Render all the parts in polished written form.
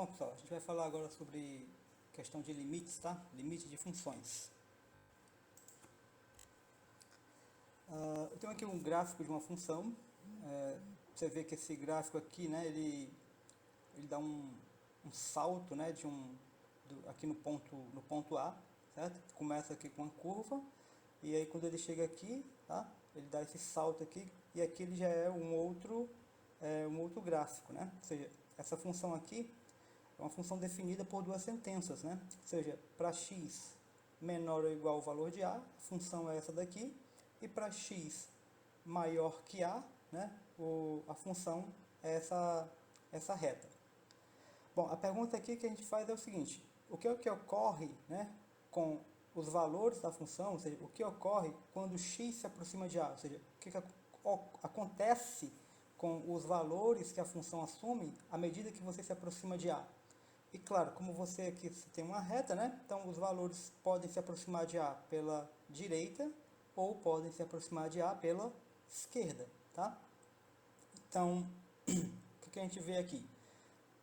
Bom, pessoal, a gente vai falar agora sobre questão de limites, tá? Limite de funções. Eu tenho aqui um gráfico de uma função. Você vê que esse gráfico aqui, né, ele dá um salto, né, aqui no ponto A, certo? Começa aqui com uma curva, e aí quando ele chega aqui, tá? Ele dá esse salto aqui, e aqui ele já é um outro gráfico, né? Ou seja, essa função aqui é uma função definida por duas sentenças, né? Ou seja, para x menor ou igual ao valor de a, a função é essa daqui, e para x maior que a, né, a função é essa reta. Bom, a pergunta aqui que a gente faz é o seguinte: o que é o que ocorre, né, com os valores da função, ou seja, o que ocorre quando x se aproxima de a, ou seja, o que acontece com os valores que a função assume à medida que você se aproxima de a. E claro, como você aqui tem uma reta, né? Então os valores podem se aproximar de A pela direita ou podem se aproximar de A pela esquerda, tá? Então, o que a gente vê aqui?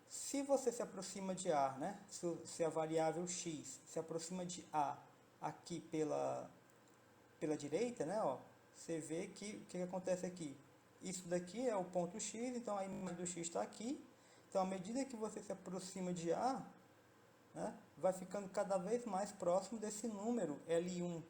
Se você se aproxima de A, né? Se a variável x se aproxima de A aqui pela direita, né? Ó, você vê que o que acontece aqui? Isso daqui é o ponto x, então a imagem do x está aqui. Então, à medida que você se aproxima de A, né, vai ficando cada vez mais próximo desse número L1,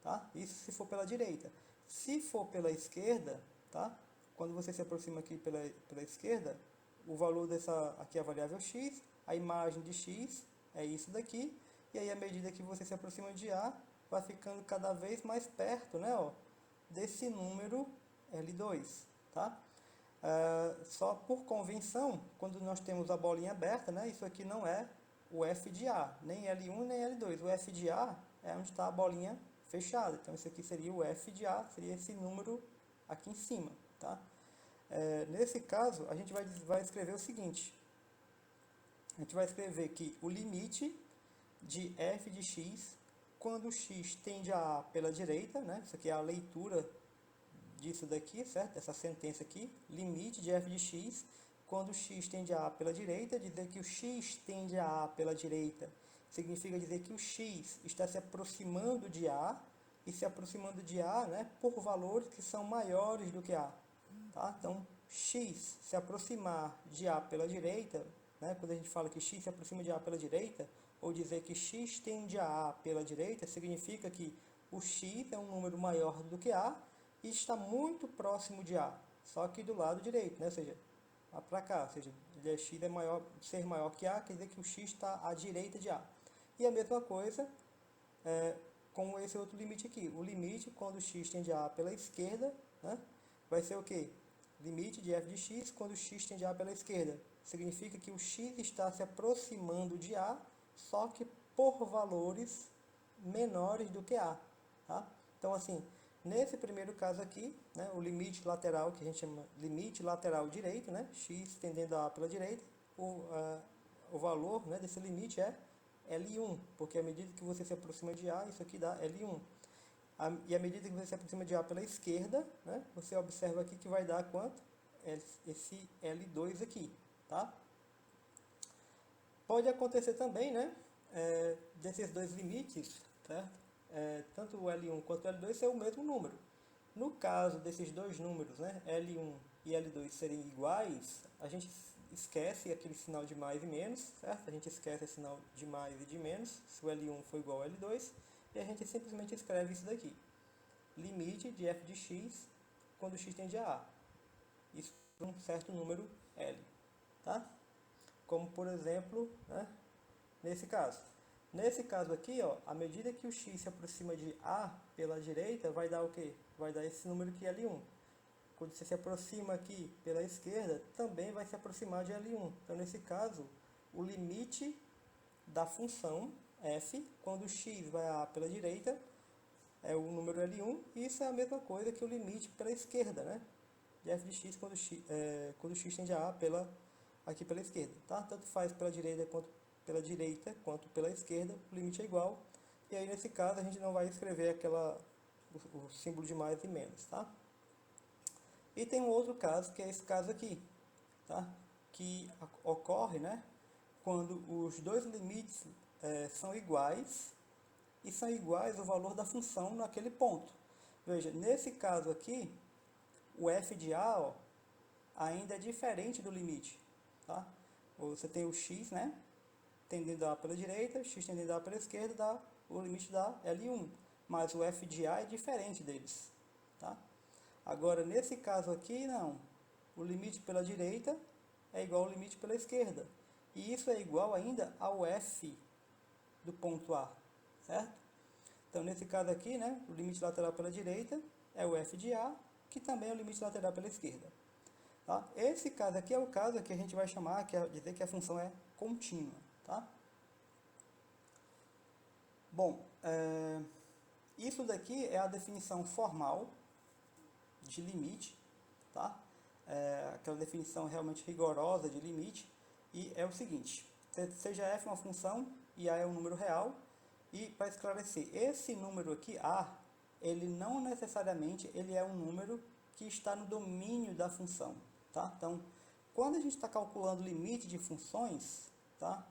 tá? Isso se for pela direita. Se for pela esquerda, tá? Quando você se aproxima aqui pela esquerda, o valor dessa aqui é a variável x, a imagem de x é isso daqui, e aí à medida que você se aproxima de A, vai ficando cada vez mais perto, né, ó, desse número L2, tá? Só por convenção, quando nós temos a bolinha aberta, né, isso aqui não é o F de A, nem L1 nem L2. O F de A é onde está a bolinha fechada. Então, isso aqui seria o F de A, seria esse número aqui em cima. Tá? Nesse caso, a gente vai escrever o seguinte. A gente vai escrever que o limite de f de x, quando x tende a pela direita, né? Isso aqui é a leitura disso daqui, certo? Essa sentença aqui, limite de f de x, quando x tende a pela direita, dizer que o x tende a pela direita significa dizer que o x está se aproximando de a, e se aproximando de a, né, por valores que são maiores do que a. Tá? Então, x se aproximar de a pela direita, né, quando a gente fala que x se aproxima de a pela direita, ou dizer que x tende a pela direita, significa que o x é um número maior do que a e está muito próximo de a, só que do lado direito, né? Ou seja, para cá, ou seja, x é maior, ser maior que a, quer dizer que o x está à direita de a. E a mesma coisa com esse outro limite aqui. O limite, quando x tende a pela esquerda, né, vai ser o quê? Limite de f de x quando x tende a pela esquerda. Significa que o x está se aproximando de a, só que por valores menores do que a. Tá? Então, assim, nesse primeiro caso aqui, né, o limite lateral, que a gente chama limite lateral direito, né, x tendendo a pela direita, o valor, né, desse limite é L1, porque à medida que você se aproxima de A, isso aqui dá L1. E à medida que você se aproxima de A pela esquerda, né, você observa aqui que vai dar quanto? Esse L2 aqui, tá? Pode acontecer também, né, desses dois limites, certo? Tanto o L1 quanto o L2 ser o mesmo número. No caso desses dois números, né, L1 e L2 serem iguais, a gente esquece aquele sinal de mais e menos, certo? A gente esquece o sinal de mais e de menos, se o L1 for igual ao L2, e a gente simplesmente escreve isso daqui. Limite de f de x quando x tende a A. Isso é um certo número L, tá? Como, por exemplo, né, nesse caso. Nesse caso aqui, ó, à medida que o x se aproxima de A pela direita, vai dar o quê? Vai dar esse número aqui, L1. Quando você se aproxima aqui pela esquerda, também vai se aproximar de L1. Então, nesse caso, o limite da função f, quando x vai a A pela direita, é o número L1, e isso é a mesma coisa que o limite pela esquerda, né? De f de x quando x tende a A aqui pela esquerda, tá? Tanto faz pela direita quanto pela esquerda, o limite é igual. E aí nesse caso a gente não vai escrever o símbolo de mais e menos, tá? E tem um outro caso que é esse caso aqui, tá? Que ocorre, né, quando os dois limites são iguais e são iguais o valor da função naquele ponto. Veja, nesse caso aqui, o f de a, ó, ainda é diferente do limite, tá? Você tem o x, né, tendendo a pela direita, x tendendo a pela esquerda, dá o limite da L1, mas o f de a é diferente deles, tá? Agora, nesse caso aqui, não. O limite pela direita é igual ao limite pela esquerda. E isso é igual ainda ao f do ponto A, certo? Então, nesse caso aqui, né, o limite lateral pela direita é o f de A, que também é o limite lateral pela esquerda. Tá? Esse caso aqui é o caso que a gente vai chamar, que é dizer que a função é contínua. Tá? Bom, isso daqui é a definição formal de limite, tá? Aquela definição realmente rigorosa de limite, e é o seguinte, seja f uma função e a é um número real, e para esclarecer, esse número aqui, a, ele não necessariamente ele é um número que está no domínio da função, tá? Então, quando a gente está calculando limite de funções, tá?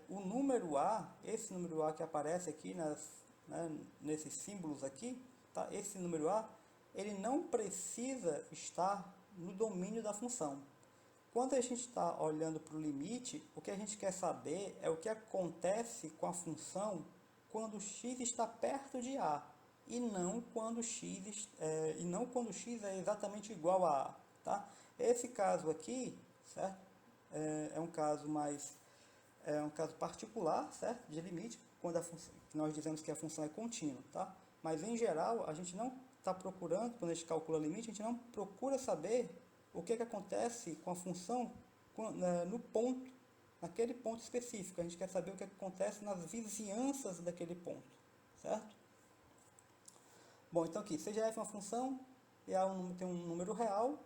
O número a, esse número a que aparece aqui nesses símbolos aqui, tá? Esse número a, ele não precisa estar no domínio da função. Quando a gente está olhando para o limite, o que a gente quer saber é o que acontece com a função quando x está perto de a, e não quando x é exatamente igual a a. Tá? Esse caso aqui, certo? É um caso particular, certo? De limite, quando nós dizemos que a função é contínua. Tá? Mas, em geral, a gente não está procurando, quando a gente calcula limite, a gente não procura saber o que acontece com a função no ponto, naquele ponto específico. A gente quer saber o que acontece nas vizinhanças daquele ponto, certo? Bom, então aqui, seja f uma função, e a tem um número real,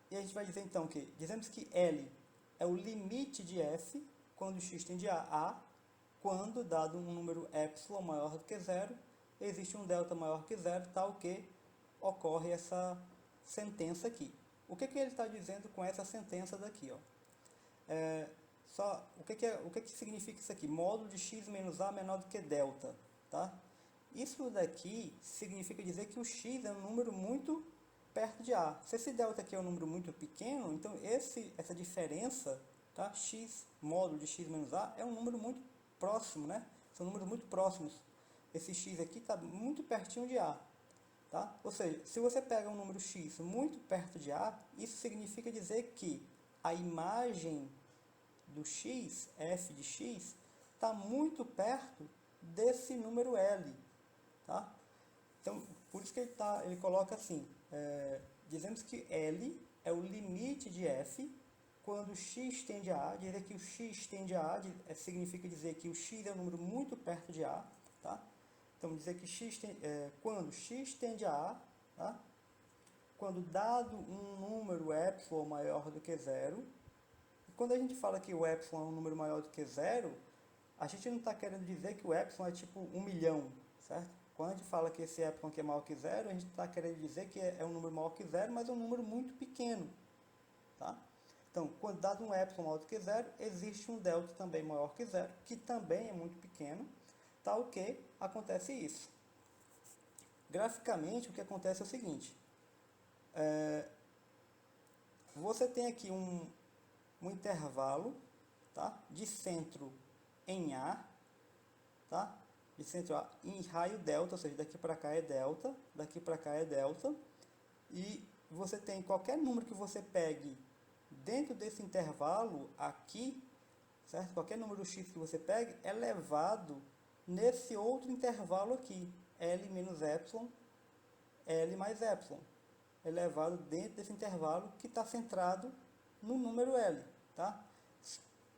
e a gente vai dizer então que, dizemos que L é o limite de f, quando x tende a A, quando, dado um número epsilon maior do que zero, existe um delta maior que zero, tal que ocorre essa sentença aqui. O que ele está dizendo com essa sentença daqui? Ó? O que significa isso aqui? Módulo de x menos a menor do que delta. Tá? Isso daqui significa dizer que o x é um número muito perto de a. Se esse delta aqui é um número muito pequeno, então essa diferença, tá? X, módulo de x menos a, é um número muito próximo, né? São números muito próximos. Esse x aqui está muito pertinho de a. Tá? Ou seja, se você pega um número x muito perto de a, isso significa dizer que a imagem do x, f de x, está muito perto desse número L. Tá? Então, por isso que ele coloca assim, dizemos que L é o limite de f quando x tende a A. Dizer que o x tende a A significa dizer que o x é um número muito perto de a. Tá? Então, dizer que quando x tende a A, tá? Quando dado um número epsilon maior do que zero, e quando a gente fala que o epsilon é um número maior do que zero, a gente não está querendo dizer que o epsilon é tipo 1 milhão, certo? Quando a gente fala que esse epsilon aqui é maior que zero, a gente está querendo dizer que é um número maior que zero, mas é um número muito pequeno. Tá? Então, quando dado um epsilon maior do que zero, existe um delta também maior que zero, que também é muito pequeno, tal que acontece isso. Graficamente, o que acontece é o seguinte. Você tem aqui um intervalo, tá? De centro em A, tá? De centro A em raio delta, ou seja, daqui para cá é delta, daqui para cá é delta, e você tem qualquer número que você pegue dentro desse intervalo aqui, certo? Qualquer número x que você pegue é levado nesse outro intervalo aqui, L menos epsilon, L mais epsilon, é levado dentro desse intervalo que está centrado no número L, tá?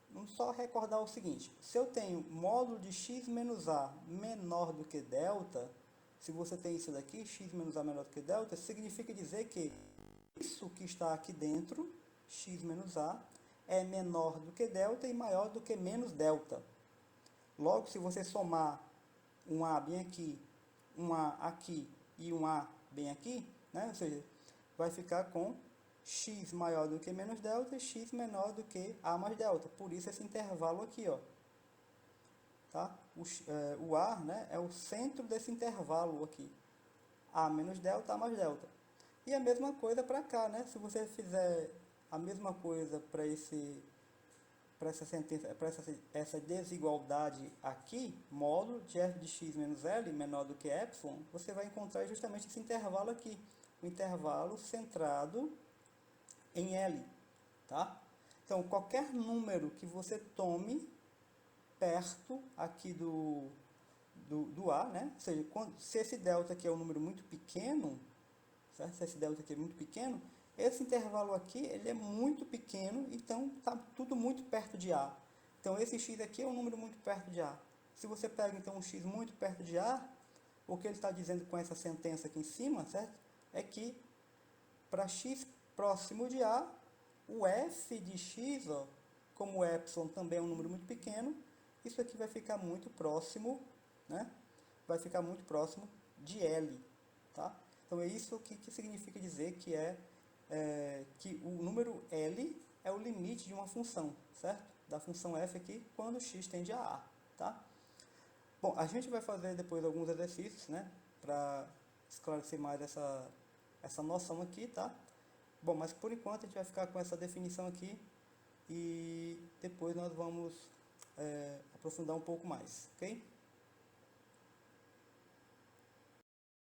Vamos só recordar o seguinte, se eu tenho módulo de x menos a menor do que delta, se você tem isso daqui, x menos a menor do que delta, significa dizer que isso que está aqui dentro, x menos a, é menor do que delta e maior do que menos delta. Logo, se você somar um a bem aqui, um a aqui e um a bem aqui, né? Ou seja, vai ficar com x maior do que menos delta e x menor do que a mais delta. Por isso esse intervalo aqui, ó. Tá? O A, né, é o centro desse intervalo aqui. A menos delta, A mais delta. E a mesma coisa para cá, né? Se você fizer a mesma coisa para essa sentença, para essa desigualdade aqui, módulo de f de x menos L menor do que epsilon, você vai encontrar justamente esse intervalo aqui, o intervalo centrado em L, tá? Então, qualquer número que você tome perto aqui do A, né? Ou seja, se esse delta aqui é um número muito pequeno, certo? Se esse delta aqui é muito pequeno, esse intervalo aqui ele é muito pequeno, então está tudo muito perto de A. Então esse x aqui é um número muito perto de A. Se você pega então um x muito perto de A, o que ele está dizendo com essa sentença aqui em cima, certo? É que para x próximo de A, o f de x, ó, como o epsilon também é um número muito pequeno, isso aqui vai ficar muito próximo, né? Vai ficar muito próximo de L, tá? Então é isso que significa dizer que que o número L é o limite de uma função, certo? Da função f aqui quando x tende a A, tá? Bom, a gente vai fazer depois alguns exercícios, né? Para esclarecer mais essa noção aqui, tá? Bom, mas por enquanto a gente vai ficar com essa definição aqui e depois nós vamos aprofundar um pouco mais, ok?